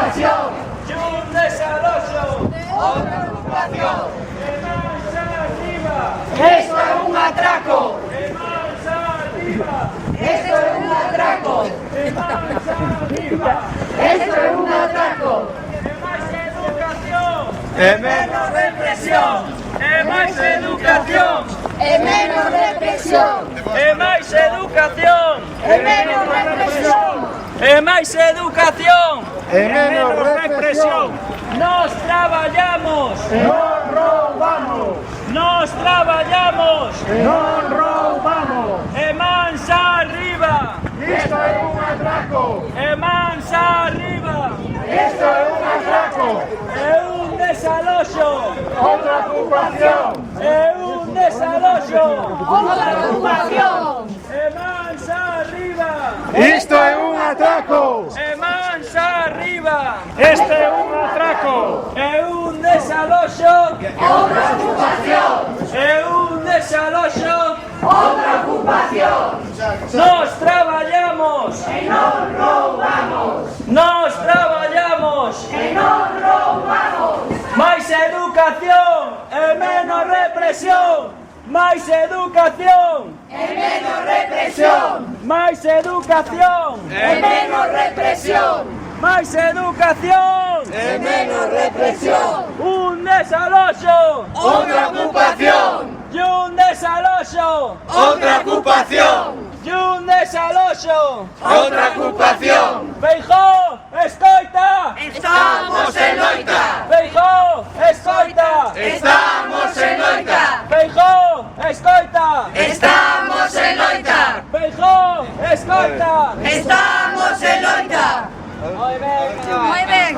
ocupación y un desarrollo. otra ocupación. ¡De marcha arriba! Esto es un atraco. ¡De marcha arriba! Esto es un atraco. ¡De marcha arriba! Esto es un atraco. ¡De más educación! ¡De menos represión! ¡De más educación! ¡De menos represión! ¡De más educación! ¡De menos represión! ¡De más educación! ¡De menos represión! ¡Nos traballamos! ¡No robamos! ¡Nos traballamos! ¡No robamos! ¡De mansa arriba! ¡Esto es un atraco! ¡De mansa arriba! ¡Esto es un atraco! ¡De un desalojo! ¡Otra ocupación! ¡De un desalojo! ¡Otra ocupación! ¡De mansa arriba! ¡Esto es un atraco! ¡De mansa arriba! ¡Este es un atraco! ¡De un desalojo! ¡Otra ocupación! ¡De un desalojo! ¡Otra ocupación! ¡Nos traballamos! ¡Que no robamos! ¡Nos traballamos! ¡Que no robamos! ¡Más educación! ¡E menos represión! ¡Más educación! ¡En menos represión! ¡Más educación! ¡En menos represión! ¡Más educación! ¡En menos represión! ¡Un desalojo! ¡Otra ocupación! ¡Y un desalojo! ¡Otra ocupación! ¡Y un desalojo! ¡Otra ocupación! ¡Feijó! ¡Escoita! ¡Estamos en loita! ¡Feijó! ¡Escoita! ¡Estamos en loita! ¡Feijó! ¡Escoita! ¡Estamos en loita! ¡Feijó! ¡Escoita! ¡Estamos en loita! Muy bien. Muy bien.